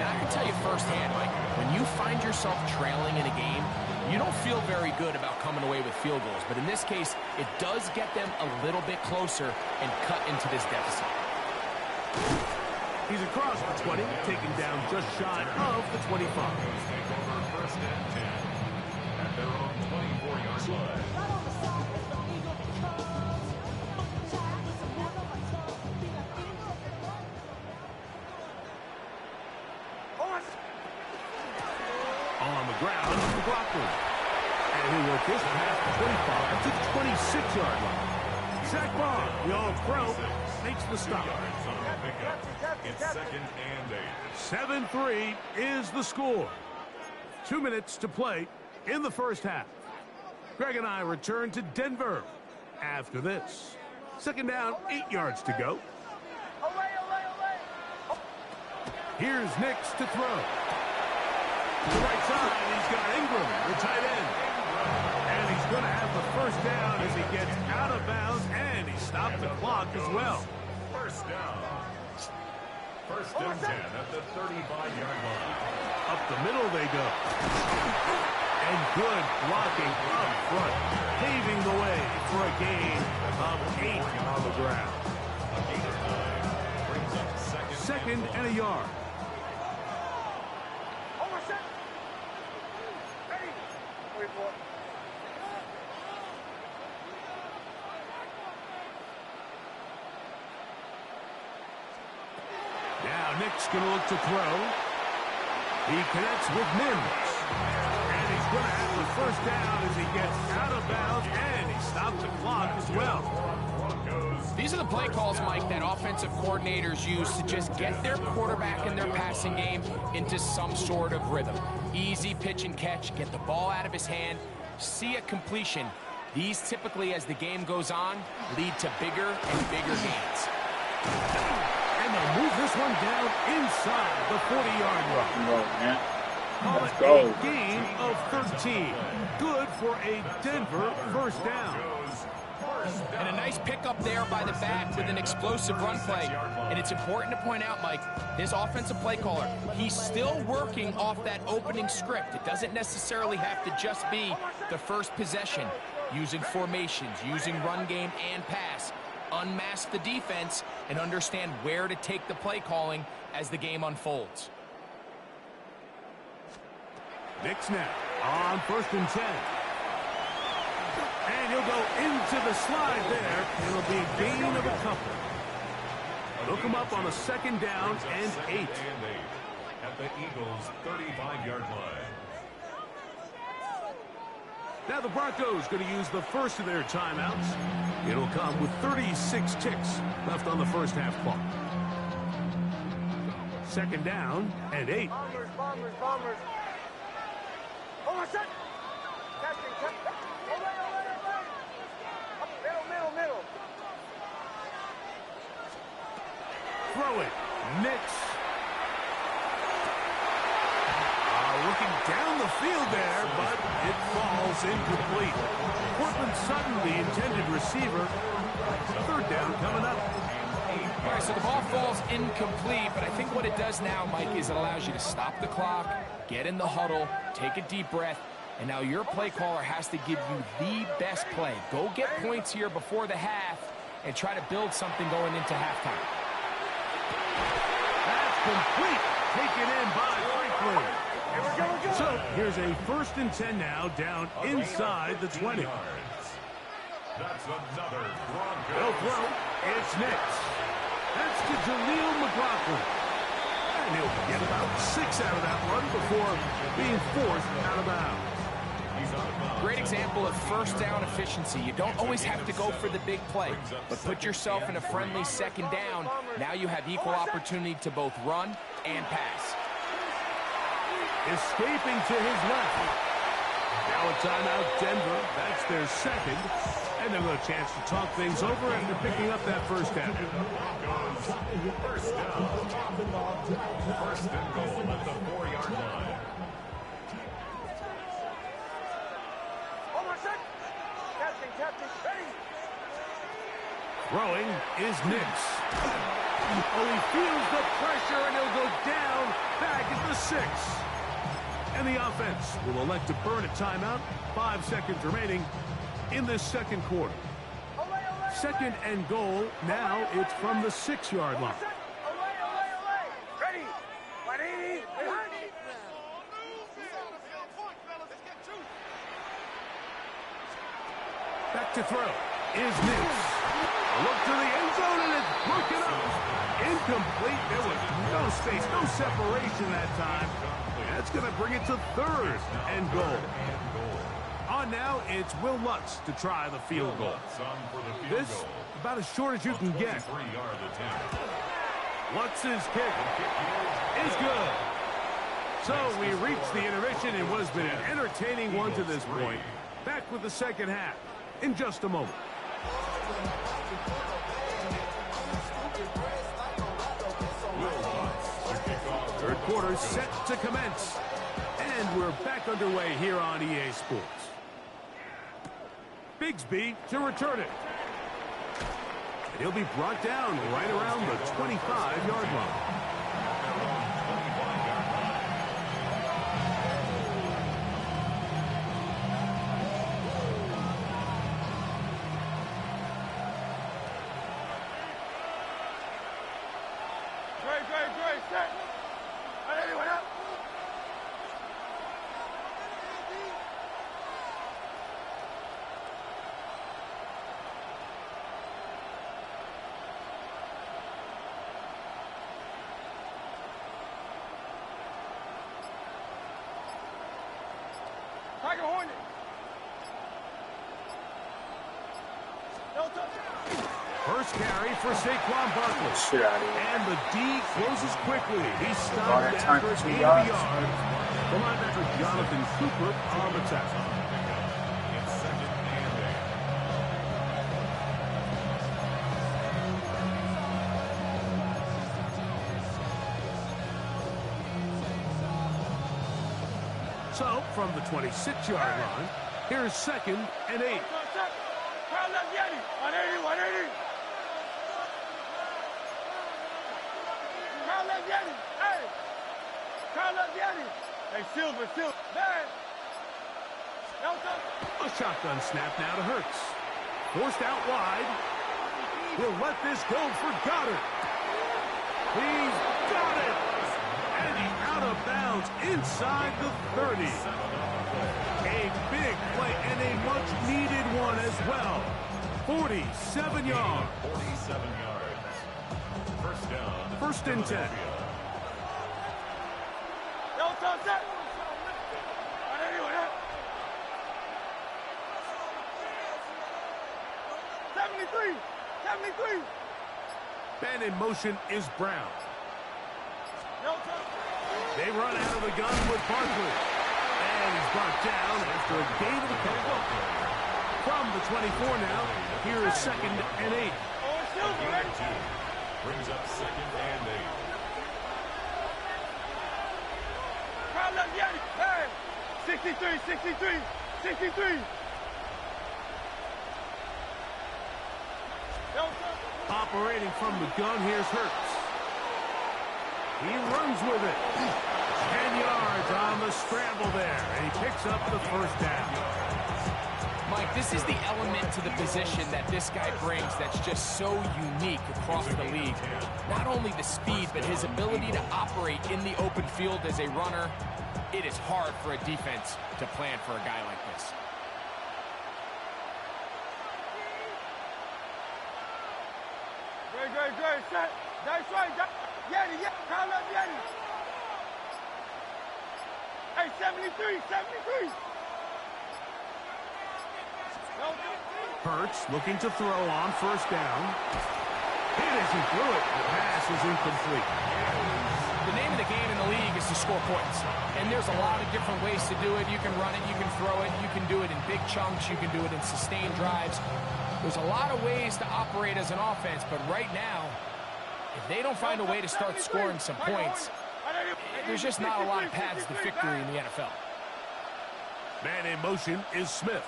And I can tell you firsthand, Mike, when you find yourself trailing in a game, you don't feel very good about coming away with field goals. But in this case, it does get them a little bit closer and cut into this deficit. He's across the 20, taken down just shy of the 25. First and 10 at their own 24-yard line. On the ground, McLaughlin. And he worked this past the 25 to the 26-yard line. Zach Bond, the all-pro, makes the stop. It's 2nd and 7-3 8. is the score. 2 minutes to play in the first half. Greg and I return to Denver after this. 2nd down, 8 yards to go. Here's Nix to throw. To the right side, he's got Ingram, the tight end. And he's going to have the 1st down as he gets out of bounds, and he stopped the clock as well. 1st down. 1st and 10 at the 35-yard line. Up the middle they go. And good blocking up front, paving the way for a gain of 8 on the ground. A gain of 9 brings up 2nd and a yard. Now Nick's going to look to throw. He connects with Mims. And he's going to have the first down as he gets out of bounds, and he stops the clock as well. These are the play calls, Mike, that offensive coordinators use to just get their quarterback and their passing game into some sort of rhythm. Easy pitch and catch, get the ball out of his hand, see a completion. These typically, as the game goes on, lead to bigger and bigger gains. And they'll move this one down inside the 40-yard line. Call it a gain of 13. Good for a Denver first down. And a nice pickup there by the back with an explosive run play. And it's important to point out, Mike, this offensive play caller, he's still working off that opening script. It doesn't necessarily have to just be the first possession. Using formations, using run game and pass. Unmask the defense and understand where to take the play calling as the game unfolds. Knicks now on 1st and 10. And he'll go into the slide there. It'll be a gain of a couple. They'll come up on a 2nd down and 8. At the Eagles' 35-yard line. Now the Broncos going to use the first of their timeouts. It'll come with 36 ticks left on the first half clock. 2nd down and 8. Bombers. Hold on, set. Captain. Middle. Throw it. Knicks. Looking down the field there, but it falls incomplete. Cortland Sutton, the intended receiver. 3rd down coming up. All right, so the ball falls incomplete, but I think what it does now, Mike, is it allows you to stop the clock, get in the huddle, take a deep breath, and now your play caller has to give you the best play. Go get points here before the half and try to build something going into halftime. That's complete. Taken in by Franklin. So here's a 1st and 10 now, down inside the 20. That's another Broncos. They'll throw. It's Knicks. That's to Jaleel McLaughlin. And he'll get about 6 out of that run before being forced out of bounds. Great example of first down efficiency. You don't always have to go for the big play, but put yourself in a friendly 2nd down. Now you have equal opportunity to both run and pass. Escaping to his left. Now a timeout, Denver. That's their 2nd. And they'll have a chance to talk things over after picking up that first down. First down. 1st and goal at the 4-yard line. Hold on, set. Captain, ready. Throwing is Knicks. Oh, he feels the pressure, and he'll go down back at the 6. And the offense will elect to burn a timeout. 5 seconds remaining in this 2nd quarter. 2nd and goal. Now it's from the 6-yard line. Ready. Back to throw is Knicks. A look to the end zone, and it's broken up. Incomplete. There was no space, no separation that time. That's going to bring it to 3rd and goal. On now, it's Will Lutz to try the field goal. This, about as short as you can get. Lutz's kick is good. So we reach the intermission in what has been an entertaining one to this point. Back with the 2nd half in just a moment. 3rd quarter set to commence. And we're back underway here on EA Sports. Bigsby to return it. And he'll be brought down right around the 25-yard line. Great, set. All right, everyone up. Like a hornet. First carry for Saquon Barkley. Shit out of here. And the D closes quickly. He's All stopped that time after for a 2 gain of yards. yards. The linebacker Jonathan Cooper on the tackle. It's second and 8. So, from the 26-yard line, here's second and 8. Crown left Yeti. 180, 180. Crown left Yeti. Hey. Crown left Yeti. Hey, Silver. Man. A shotgun snap now to Hurts. Forced out wide. He'll let this go for Goddard. He's got it. And he's out of bounds inside the 30. A big play and a much-needed one as well. 47 yards. 47 yards. First down. First and 10. Set. 73. Man in motion is Brown. They run out of the gun with Barkley. And he's brought down after a gain of a couple. From the 24 now, here is second and 8. Brings up second and 8. Crown left Yeti. Hey. 63. Operating from the gun, here's Hurts. He runs with it. 10 yards on the scramble there, and he picks up the first down. Mike, this is the element to the position that this guy brings that's just so unique across the league. Not only the speed, but his ability to operate in the open field as a runner. It is hard for a defense to plan for a guy like this. Great. Set. That's right. Yeti. Crown left Yeti. Hey, 73. Hurts looking to throw on first down. Hit as he threw it. The pass is incomplete. The name of the game in the league is to score points. And there's a lot of different ways to do it. You can run it, you can throw it, you can do it in big chunks, you can do it in sustained drives. There's a lot of ways to operate as an offense, but right now, if they don't find a way to start scoring some points, there's just not a lot of paths to victory in the NFL. Man in motion is Smith.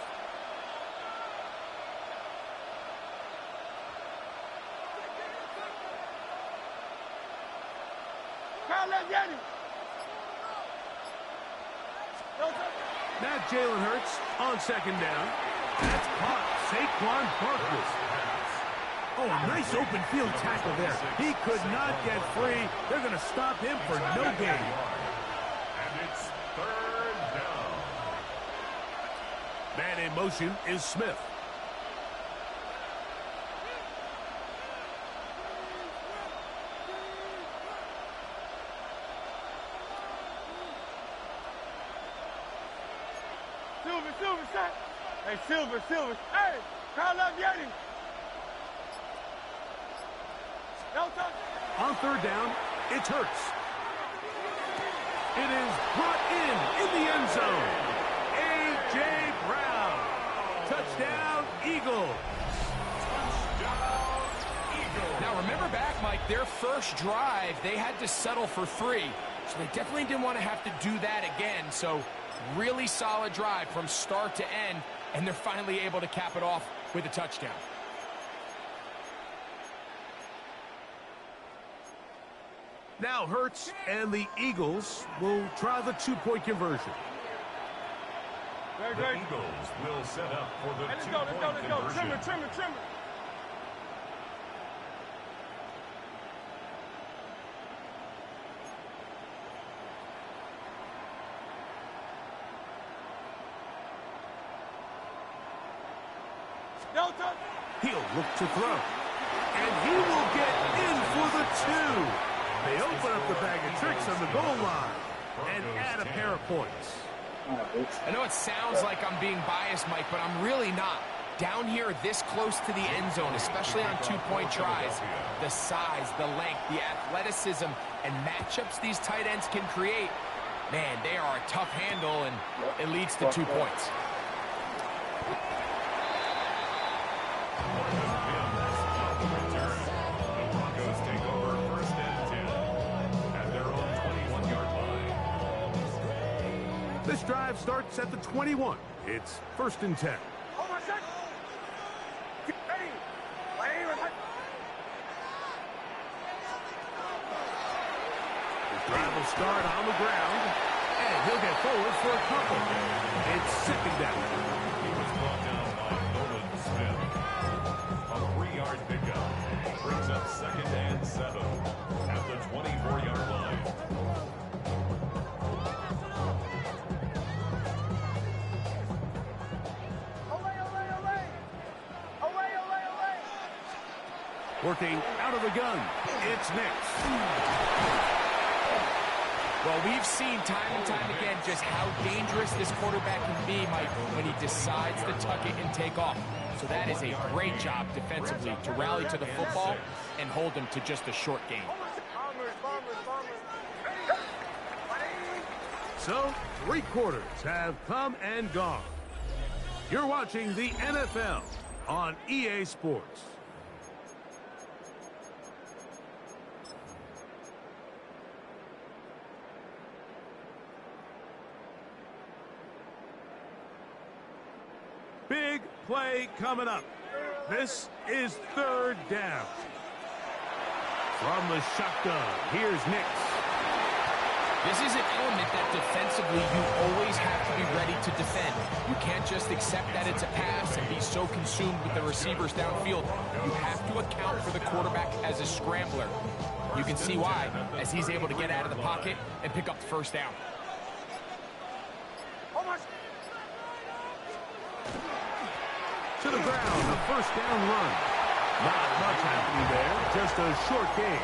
Now Jalen Hurts on second down. That's caught. Saquon Barkley. Oh, a nice open field tackle there. He could not get free. They're going to stop him for no gain. And it's third down. Man in motion is Smith. Silver, set. Hey, Silver. Hey, Crown left Yeti. On third down, it's Hurts. It is brought in the end zone. A.J. Brown. Touchdown, Eagles. Now remember back, Mike, their first drive, they had to settle for 3. So they definitely didn't want to have to do that again. So really solid drive from start to end, and they're finally able to cap it off with a touchdown. Now Hurts and the Eagles will try the 2-point conversion. The Eagles will set up for the Let's 2-point conversion. Trim it. He'll look to throw. And he will get in for the 2. They open up the bag of tricks on the goal line and add a pair of points. I know it sounds like I'm being biased, Mike, but I'm really not. Down here this close to the end zone, especially on two-point tries, the size, the length, the athleticism, and matchups these tight ends can create, man, they are a tough handle, and it leads to 2 points. This drive starts at the 21. It's 1st and 10. Drive will start on the ground, and he'll get forward for a couple. It's 2nd down. He was brought down by Nolan Smith. A 3-yard pickup brings up 2nd and 7 at the 24-yard line. Working out of the gun, it's Nix. Well, we've seen time and time again just how dangerous this quarterback can be, Mike, when he decides to tuck it and take off. So that is a great job defensively to rally to the football and hold him to just a short gain. So, 3 quarters have come and gone. You're watching the NFL on EA Sports. Big play coming up. This is 3rd down. From the shotgun, here's Nix. This is an element that defensively you always have to be ready to defend. You can't just accept that it's a pass and be so consumed with the receivers downfield. You have to account for the quarterback as a scrambler. You can see why, as he's able to get out of the pocket and pick up the 1st down. To the ground, a 1st down run. Not much happening there, just a short gain.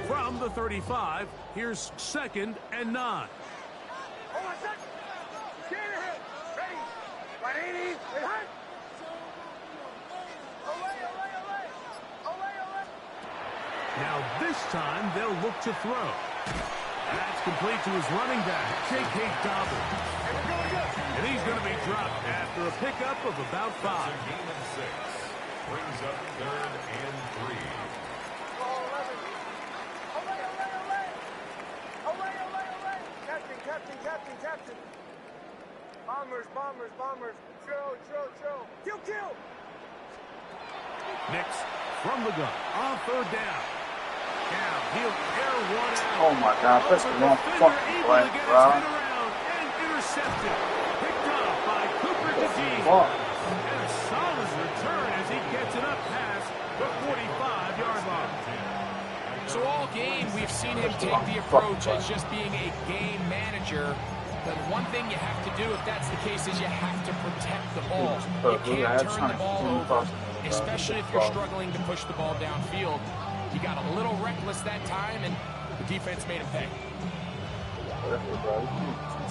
From the 35, here's 2nd and 9. Now this time they'll look to throw. That's complete to his running back, J.K. Dobbins. And he's going to be dropped after a pickup of about 5. Gain of 6 brings up 3rd and 3. Captain. Bombers. Chill. Kill. Nix from the gun on 3rd down. Now he'll air one out. Oh my God, that's the wrong fucking play, bro. And intercepted. Picked off by Cooper DeGene. And a solid return as he gets it up past the 45-yard line. So all game, we've seen him take the approach as just being a game manager. The one thing you have to do, if that's the case, is you have to protect the ball. You can't turn the ball over, especially if you're struggling to push the ball downfield. He got a little reckless that time, and the defense made him pay.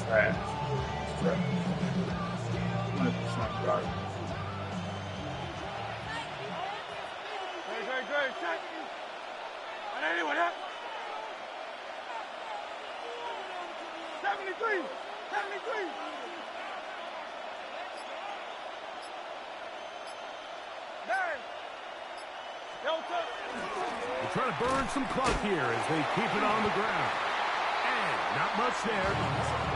Trash. 100% right. Great. 73. They're trying to burn some clock here as they keep it on the ground. And not much there.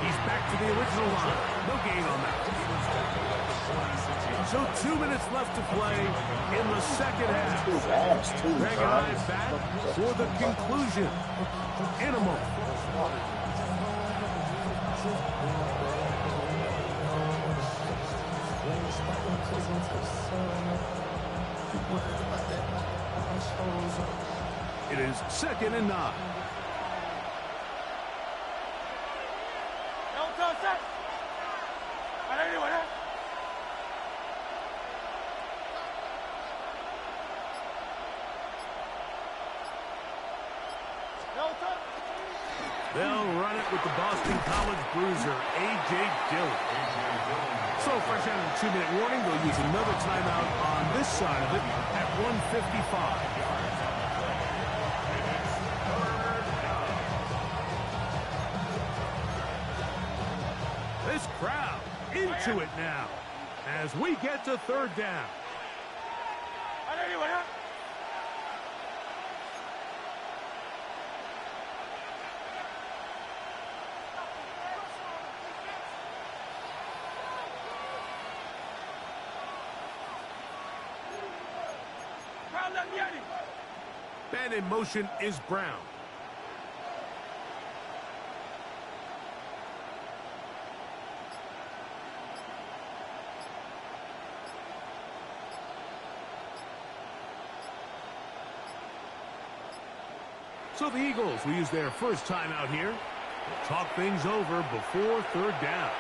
He's back to the original line. No gain on that. So 2 minutes left to play in the 2nd half. Greg and I back for the conclusion in a moment. It is 2nd and 9. They'll run it with the Boston College bruiser, A.J. Dillon. So fresh out of the 2-minute warning, they'll use another timeout on this side of it at 1:55. This crowd into it now as we get to third down. Man in motion is Brown. So the Eagles will use their first timeout here. We'll talk things over before third down.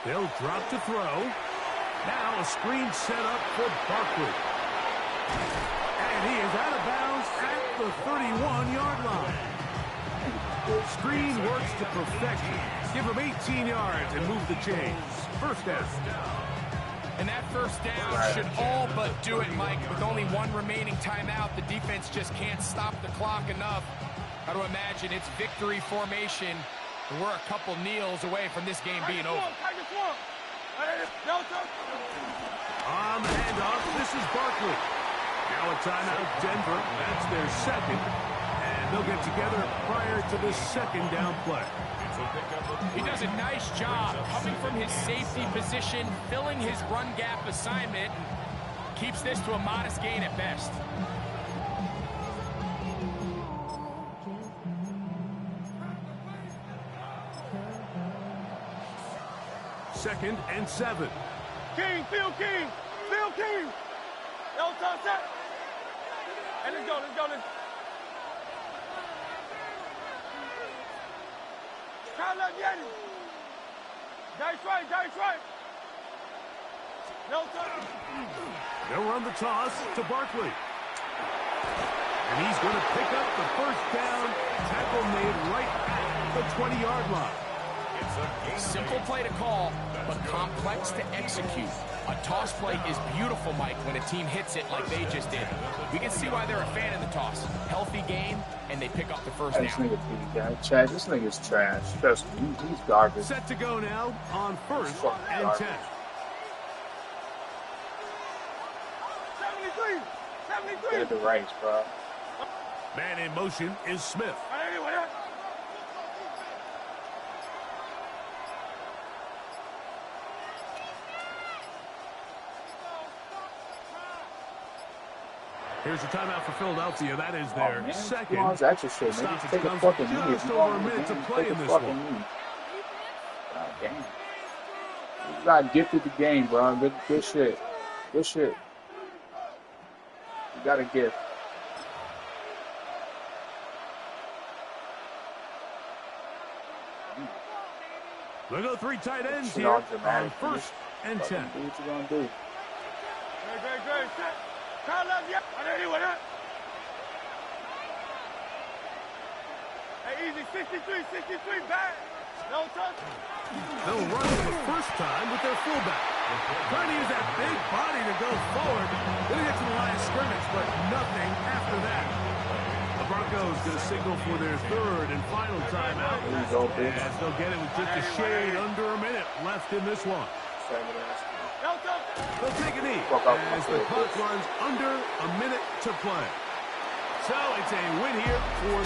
They'll drop to throw. Now a screen set up for Barkley. And he is out of bounds at the 31-yard line. Screen works to perfection. Give him 18 yards and move the chains. First down. And that first down should all but do it, Mike. With only one remaining timeout, the defense just can't stop the clock enough. Got to imagine it's victory formation. And we're a couple kneels away from this game being over. On the handoff, this is Barkley. Now a timeout, Denver. That's their second. And they'll get together prior to this second down play. He does a nice job coming from his safety position, filling his run gap assignment, and keeps this to a modest gain at best. Second and 7. King, Phil King, Phil King. No touch that. Hey, let's go, let's go, let's go. Try left Yeti. Dice right, dice right. No touch. They'll run the toss to Barkley. And he's going to pick up the first down. Tackle made right at the 20-yard line. Simple play to call, but complex to execute. A toss play is beautiful, Mike, when a team hits it like they just did. We can see why they're a fan of the toss. Healthy game, and they pick up the first down. This nigga's trash. Trust me, he's garbage. Set to go now on first and 10. 73, 73. Get the race, bro. Man in motion is Smith. Here's a timeout for Philadelphia. That is their second. Extra shit, man. Just take a fucking knee. Just over a minute to play in this one. God damn. You got gifted the game, bro. Good shit. Good shit. You got a gift. They'll go 3 tight ends here on first and 10. Do what you gonna do. Great. Call up, yeah. Hey, easy, 63, back. No touch. They'll run for the first time with their fullback. Trying to use that big body to go forward. Gonna get to the line of scrimmage, but nothing after that. The Broncos gonna signal for their third and final timeout. As they'll get it with just a shade under a minute left in this one. They'll take a knee as the clock runs under a minute to play. So it's a win here for the